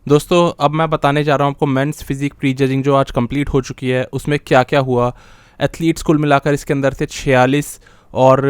दोस्तों अब मैं बताने जा रहा हूँ आपको मेंस फिजिक प्री जजिंग जो आज कंप्लीट हो चुकी है उसमें क्या क्या हुआ। एथलीट्स कुल मिलाकर इसके अंदर थे 46। और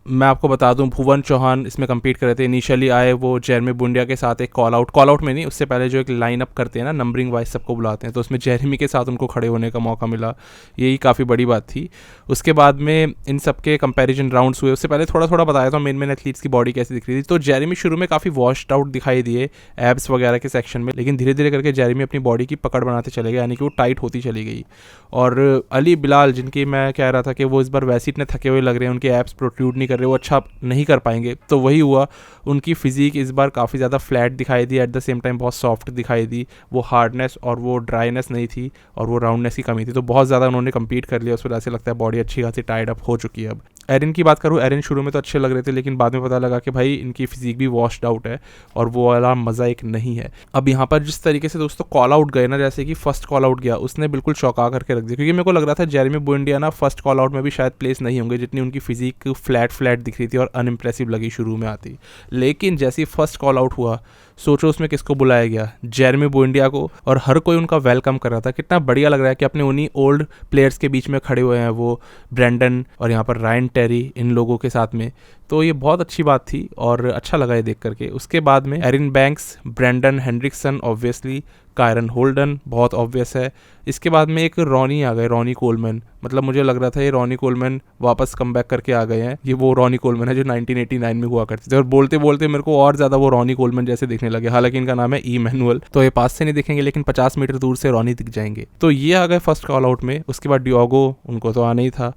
मैं आपको बता दूं भुवन चौहान इसमें compete कर रहे थे। इनिशियली आए वो जेरमी बुंडिया के साथ एक कॉल आउट में नहीं, उससे पहले जो एक लाइन अप करते हैं ना, नंबरिंग वाइज सबको बुलाते हैं, तो उसमें जेरमी के साथ उनको खड़े होने का मौका मिला। यही काफ़ी बड़ी बात थी। उसके बाद में इन सब के कंपैरिजन राउंड्स हुए। उससे पहले थोड़ा थोड़ा बताया था मेन एथलीट्स की बॉडी कैसी दिख रही थी। तो जेरमी शुरू में काफ़ी वॉश्ड आउट दिखाई दिए एब्स वगैरह के सेक्शन में, लेकिन धीरे धीरे करके जेरमी अपनी बॉडी की पकड़ बनाते चले गए, यानी कि वो टाइट होती चली गई। और अली बिलाल जिनकी मैं कह रहा था कि वो इस बार वैसे इतने थके हुए लग रहे हैं, उनके एब्स प्रोट्रूड नहीं कर रहे, वो अच्छा नहीं कर पाएंगे, तो वही हुआ। उनकी फिजिक इस बार काफ़ी ज़्यादा फ्लैट दिखाई दी, एट द सेम टाइम बहुत सॉफ्ट दिखाई दी। वो हार्डनेस और वो ड्राइनेस नहीं थी और वो राउंडनेस की कमी थी, तो बहुत ज़्यादा उन्होंने कम्पीट कर लिया। उस वजह से लगता है बॉडी अच्छी खासी टाइड अप हो चुकी है। अब एरिन की बात करूँ, एरिन शुरू में तो अच्छे लग रहे थे, लेकिन बाद में पता लगा कि भाई इनकी फिजिक भी वॉश्ड आउट है और वो वाला मज़ा एक नहीं है। अब यहाँ पर जिस तरीके से दोस्तों कॉल आउट गए ना, जैसे कि फर्स्ट कॉल आउट गया उसने बिल्कुल चौंका करके रख दिया, क्योंकि मेरे को लग रहा था जेरेमी बुएंडिया ना फर्स्ट कॉल आउट में भी शायद प्लेस नहीं होंगे, जितनी उनकी फिजिक फ्लैट दिख रही थी और अनइम्प्रेसिव लगी शुरू में आती। लेकिन जैसे ही फर्स्ट कॉल आउट हुआ, सोचो उसमें किसको बुलाया गया, जेरेमी बुएंडिया को, और हर कोई उनका वेलकम कर रहा था। कितना बढ़िया लग रहा है कि अपने उन्हीं ओल्ड प्लेयर्स के बीच में खड़े हुए हैं वो ब्रैंडन और यहाँ पर रायन टेरी, इन लोगों के साथ में। तो ये बहुत अच्छी बात थी और अच्छा लगा ये देख करके। उसके बाद में Erin Banks, Brandon Hendrickson obviously, Kiron Holden बहुत ऑब्वियस है। इसके बाद में एक रॉनी आ गए, रॉनी कोलमैन। मतलब मुझे लग रहा था ये रॉनी कोलमैन वापस कम बैक करके आ गए हैं। ये वो रॉनी कोलमैन है जो 1989 में हुआ करते थे, और बोलते बोलते मेरे को और ज़्यादा वो रॉनी कोलमैन जैसे दिखने लगे। हालांकि इनका नाम है इमैनुअल, तो ये पास से नहीं दिखेंगे लेकिन 50 मीटर दूर से रॉनी दिख जाएंगे। तो ये आ गए फर्स्ट कॉल आउट में। उसके बाद डियोगो, उनको तो आना ही था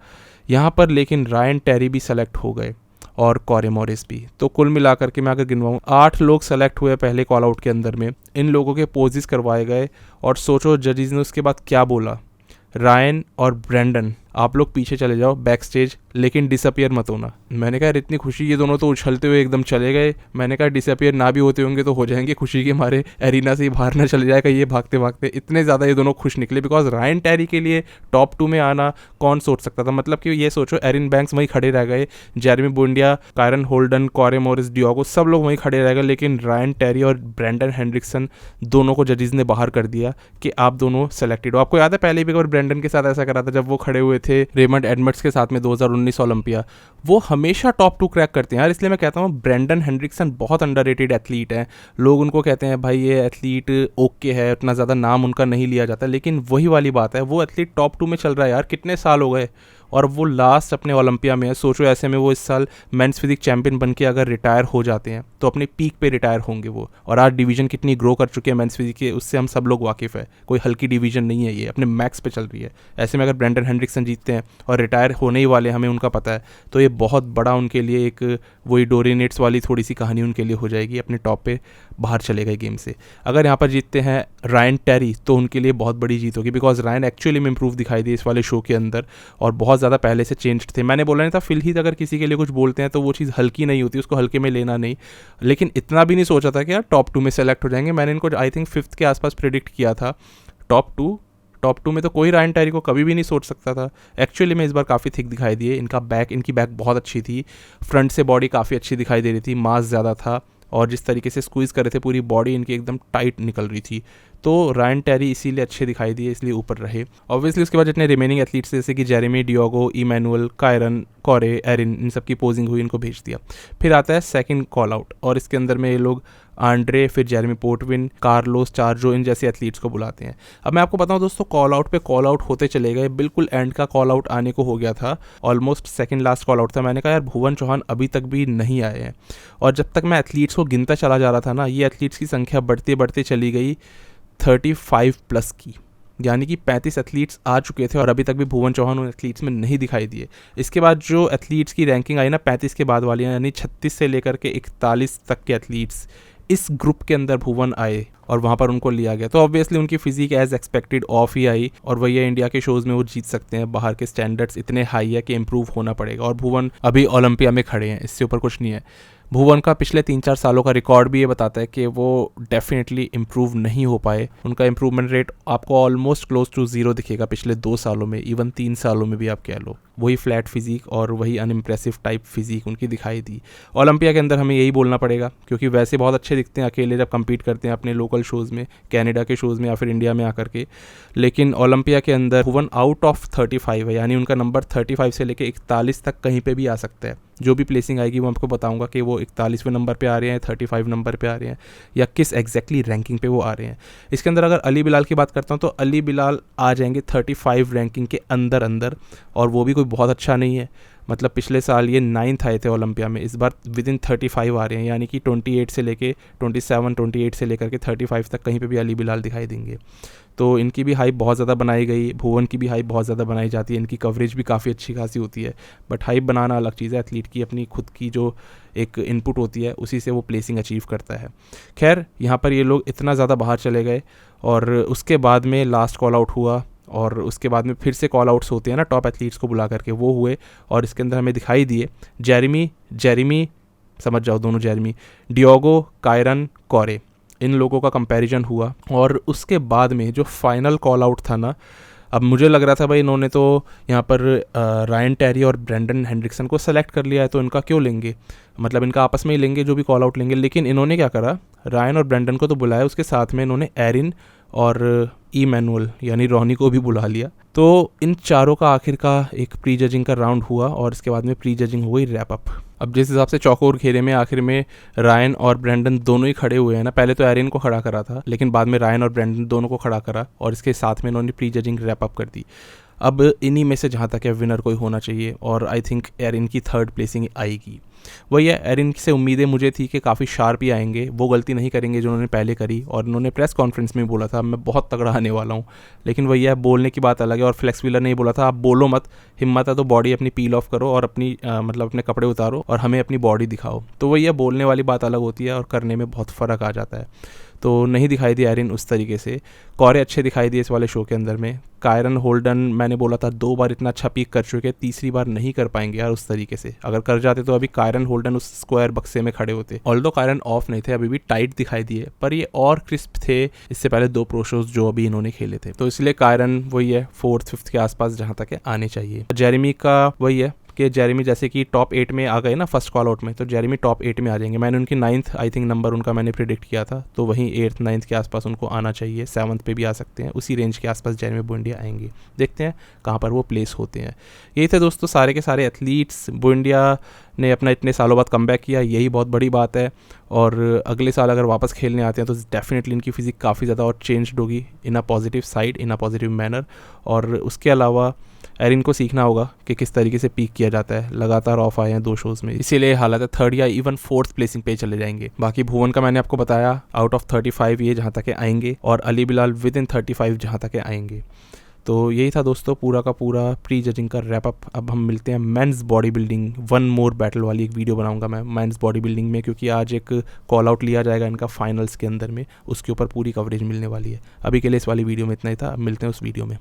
यहाँ पर, लेकिन रायन टेरी भी सेलेक्ट हो गए और कॉरे मॉरिस भी। तो कुल मिलाकर के मैं अगर गिनवाऊँ 8 लोग सेलेक्ट हुए पहले कॉल आउट के अंदर में। इन लोगों के पोजेस करवाए गए और सोचो जजेस ने उसके बाद क्या बोला। रायन और ब्रैंडन, आप लोग पीछे चले जाओ बैक स्टेज, लेकिन डिसअपियर मत होना। मैंने कहा इतनी खुशी, ये दोनों तो उछलते हुए एकदम चले गए। मैंने कहा डिसअपियर ना भी होते होंगे तो हो जाएंगे खुशी के मारे, एरिना से ही बाहर ना चले जाएगा ये भागते भागते। इतने ज़्यादा ये दोनों खुश निकले, बिकॉज रायन टेरी के लिए टॉप 2 में आना कौन सोच सकता था। मतलब कि ये सोचो एरिन बैंक्स वहीं खड़े रह गए, Jeremy Buendia, Kiron Holden, Corey Morris, Diogo, सब लोग वहीं खड़े रह गए, लेकिन रायन टेरी और ब्रैंडन हेंड्रिक्सन दोनों को जजेस ने बाहर कर दिया कि आप दोनों सेलेक्टेड हो। आपको याद है पहले भी एक बार ब्रैंडन के साथ ऐसा करा था जब वो खड़े हुए थे रेमंड एडमंड्स के साथ में 2019 ओलंपिया। वो हमेशा टॉप 2 क्रैक करते हैं यार, इसलिए मैं कहता हूँ ब्रैंडन हेंड्रिक्सन बहुत अंडररेटेड एथलीट है। लोग उनको कहते हैं भाई ये एथलीट ओके है, उतना ज़्यादा नाम उनका नहीं लिया जाता, लेकिन वही वाली बात है, वो एथलीट टॉप 2 में चल रहा है यार। कितने साल हो गए और वो लास्ट अपने ओलंपिया में है। सोचो ऐसे में वो इस साल मेंस फिजिक चैंपियन बन के अगर रिटायर हो जाते हैं तो अपने पीक पे रिटायर होंगे वो। और आज डिवीजन कितनी ग्रो कर चुकी है मेंस फिजिक के, उससे हम सब लोग वाकिफ़ है। कोई हल्की डिवीजन नहीं है, ये अपने मैक्स पे चल रही है। ऐसे में अगर ब्रैंडन हेंड्रिक्सन जीतते हैं और रिटायर होने ही वाले हमें उनका पता है, तो ये बहुत बड़ा उनके लिए एक वही डोरिनेट्स वाली थोड़ी सी कहानी उनके लिए हो जाएगी, अपने टॉप पे बाहर चले गए गेम से। अगर यहाँ पर जीतते हैं रायन टेरी तो उनके लिए बहुत बड़ी जीत होगी, बिकॉज रायन एक्चुअली में इंप्रूव दिखाई दिए इस वाले शो के अंदर और बहुत ज़्यादा पहले से चेंज थे। मैंने बोला नहीं था फिल ही अगर किसी के लिए कुछ बोलते हैं तो वो चीज़ हल्की नहीं होती, उसको हल्के में लेना नहीं। लेकिन इतना भी नहीं सोचा था कि यार टॉप 2 में सेलेक्ट हो जाएंगे। मैंने इनको आई थिंक 5th के आसपास प्रिडिक्ट किया था टॉप 2 में। तो कोई रायन टेरी को कभी भी नहीं सोच सकता था। एक्चुअली में इस बार काफ़ी थिक दिखाई दिए। इनकी बैक बहुत अच्छी थी, फ्रंट से बॉडी काफ़ी अच्छी दिखाई दे रही थी, मास ज़्यादा था, और जिस तरीके से स्क्वीज़ कर रहे थे पूरी बॉडी इनकी एकदम टाइट निकल रही थी। तो रायन टेरी इसीलिए अच्छे दिखाई दिए, इसलिए ऊपर रहे। ऑब्वियसली उसके बाद जितने रिमेनिंग एथलीट्स जैसे कि Jeremy, Diogo, Emmanuel, Kiron, Corey, Erin, इन सब की पोजिंग हुई, इनको भेज दिया। फिर आता है सेकंड कॉल आउट, और इसके अंदर में ये लोग आंड्रे, फिर जेरेमी पोर्टविन, कार्लोस चार्जो, इन जैसे एथलीट्स को बुलाते हैं। अब मैं आपको बताऊं दोस्तों, कॉल आउट पे कॉल आउट होते चले गए, बिल्कुल एंड का कॉल आउट आने को हो गया था, almost second last call out था। मैंने कहा यार भुवन चौहान अभी तक भी नहीं आए हैं, और जब तक मैं एथलीट्स को गिनता चला जा रहा था ना, ये एथलीट्स की संख्या बढ़ते बढ़ते चली गई 35 प्लस की, यानी कि 35 एथलीट्स आ चुके थे और अभी तक भी भुवन चौहान उन एथलीट्स में नहीं दिखाई दिए। इसके बाद जो एथलीट्स की रैंकिंग आई ना 35 के बाद वाली, यानी 36 से लेकर के 41 तक के एथलीट्स, इस ग्रुप के अंदर भुवन आए और वहाँ पर उनको लिया गया। तो ऑब्वियसली उनकी फिजिक एज एक्सपेक्टेड ऑफ ही आई, और वही है इंडिया के शोज़ में वो जीत सकते हैं। बाहर के स्टैंडर्ड्स इतने हाई है कि इम्प्रूव होना पड़ेगा, और भुवन अभी ओलंपिया में खड़े हैं, इससे ऊपर कुछ नहीं है। भुवन का पिछले 3-4 सालों का रिकॉर्ड भी ये बताता है कि वो डेफिनेटली इम्प्रूव नहीं हो पाए। उनका इम्प्रूवमेंट रेट आपको ऑलमोस्ट क्लोज टू 0 दिखेगा पिछले 2 सालों में, इवन 3 सालों में भी आप कह लो। वही फ्लैट फिजिक और वही अनइम्प्रेसिव टाइप फिजिक उनकी दिखाई दी। ओलंपिया के अंदर हमें यही बोलना पड़ेगा, क्योंकि वैसे बहुत अच्छे दिखते हैं अकेले जब compete करते हैं अपने लोकल शोज़ में, कनाडा के शोज़ में या फिर इंडिया में आकर के। लेकिन ओलंपिया के अंदर भुवन आउट ऑफ 35 है, यानी उनका नंबर 35 से लेके 41 तक कहीं पे भी आ सकता है। जो भी प्लेसिंग आएगी वो आपको बताऊंगा कि वो 41वें नंबर पे आ रहे हैं, 35 नंबर पे आ रहे हैं, या किस एग्जैक्टली रैंकिंग पे वो आ रहे हैं। इसके अंदर अगर अली बिलाल की बात करता हूँ तो अली बिलाल आ जाएंगे 35 रैंकिंग के अंदर अंदर, और वो भी कोई बहुत अच्छा नहीं है। मतलब पिछले साल ये 9th आए थे ओलंपिया में, इस बार विद इन 35 आ रहे हैं, यानी कि 28 से लेके 28 से लेकर के 35 तक कहीं पे भी अली बिलाल दिखाई देंगे। तो इनकी भी हाइप बहुत ज़्यादा बनाई गई, भुवन की भी हाइप बहुत ज़्यादा बनाई जाती है, इनकी कवरेज भी काफ़ी अच्छी खासी होती है। बट हाइप बनाना अलग चीज़ है, एथलीट की अपनी खुद की जो एक इनपुट होती है उसी से वो प्लेसिंग अचीव करता है। खैर यहाँ पर ये लोग इतना ज़्यादा बाहर चले गए, और उसके बाद में लास्ट कॉल आउट हुआ, और उसके बाद में फिर से कॉल आउट्स होते हैं ना टॉप एथलीट्स को बुला करके, वो हुए। और इसके अंदर हमें दिखाई दिए जेरेमी समझ जाओ दोनों जेरेमी, डियोगो, कायरन, कॉरे, इन लोगों का कंपैरिजन हुआ। और उसके बाद में जो फाइनल कॉल आउट था ना, अब मुझे लग रहा था भाई इन्होंने तो यहाँ पर रायन टेरी और ब्रेंडन हेंड्रिक्सन को सेलेक्ट कर लिया है, तो इनका क्यों लेंगे, मतलब इनका आपस में ही लेंगे जो भी कॉल आउट लेंगे। लेकिन इन्होंने क्या करा, रायन और ब्रेंडन को तो बुलाया, उसके साथ में इन्होंने एरिन और मैनुअल यानी रोनी को भी बुला लिया। तो इन चारों का आखिर का एक प्री जजिंग का राउंड हुआ, और इसके बाद में प्री जजिंग हुई रैप अप। अब जिस हिसाब से चौकोर घेरे में आखिर में रायन और ब्रेंडन दोनों ही खड़े हुए हैं ना, पहले तो एरिन को खड़ा करा था, लेकिन बाद में रायन और ब्रेंडन दोनों को खड़ा करा, और इसके साथ में इन्होंने प्री जजिंग रैप अप कर दी। अब इन्हीं में से जहाँ तक है विनर कोई होना चाहिए, और आई थिंक एरिन की 3rd प्लेसिंग आएगी। वही है, एरिन से उम्मीदें मुझे थी कि काफ़ी शार्प ही आएंगे, वो गलती नहीं करेंगे जो उन्होंने पहले करी, और उन्होंने प्रेस कॉन्फ्रेंस में बोला था मैं बहुत तगड़ा आने वाला हूँ। लेकिन वही है, बोलने की बात अलग है, और फ्लेक्स व्हीलर ने ही बोला था आप बोलो मत, हिम्मत है तो बॉडी अपनी पील ऑफ करो और अपनी मतलब अपने कपड़े उतारो और हमें अपनी बॉडी दिखाओ। तो वही है, बोलने वाली बात अलग होती है और करने में बहुत फ़र्क आ जाता है। तो नहीं दिखाई दी एरिन उस तरीके से। कॉरे अच्छे दिखाई दिए इस वाले शो के अंदर में। कायरन होल्डन मैंने बोला था 2 बार इतना अच्छा पीक कर चुके, तीसरी बार नहीं कर पाएंगे यार उस तरीके से। अगर कर जाते तो अभी कायरन होल्डन उस स्क्वायर बक्से में खड़े होते। ऑल्दो कायरन ऑफ नहीं थे, अभी भी टाइट दिखाई दिए, पर ये और क्रिस्प थे इससे पहले 2 प्रो शोज जो अभी इन्होंने खेले थे। तो इसलिए कायरन वही है 4th 5th के आसपास जहाँ तक आने चाहिए। जेरेमी का वही है कि जेरेमी जैसे कि टॉप 8 में आ गए ना फर्स्ट कॉल आउट में, तो जेरेमी टॉप 8 में आ जाएंगे। मैंने उनकी 9th आई थिंक नंबर उनका मैंने प्रिडिक्ट किया था, तो वहीं 8th 9th के आसपास उनको आना चाहिए, 7th पे भी आ सकते हैं, उसी रेंज के आसपास जेरेमी बुएंडिया आएंगे। देखते हैं कहाँ पर वो प्लेस होते हैं। यही थे दोस्तों सारे के सारे एथलीट्स। बुएंडिया ने अपना इतने सालों बाद कमबैक किया, यही बहुत बड़ी बात है, और अगले साल अगर वापस खेलने आते हैं तो डेफिनेटली इनकी फिजिक काफ़ी ज़्यादा और चेंज्ड होगी in a positive side, in a positive manner. और उसके अलावा एरिन को सीखना होगा कि किस तरीके से पीक किया जाता है। लगातार ऑफ आए हैं 2 शोज़ में, इसीलिए हालत है 3rd या इवन 4th प्लेसिंग पे चले जाएंगे। बाकी भुवन का मैंने आपको बताया आउट ऑफ 35 ये जहाँ तक आएंगे, और अली बिलाल विद इन 35 जहाँ तक आएंगे। तो यही था दोस्तों पूरा का पूरा प्री जजिंग का रैप अप। अब हम मिलते हैं मेंस बॉडी बिल्डिंग 1 मोर बैटल वाली एक वीडियो बनाऊंगा मैं मेंस बॉडी बिल्डिंग में, क्योंकि आज एक कॉल आउट लिया जाएगा इनका फाइनल्स के अंदर में, उसके ऊपर पूरी कवरेज मिलने वाली है। अभी के लिए इस वाली वीडियो में इतना ही था, अब मिलते हैं उस वीडियो में।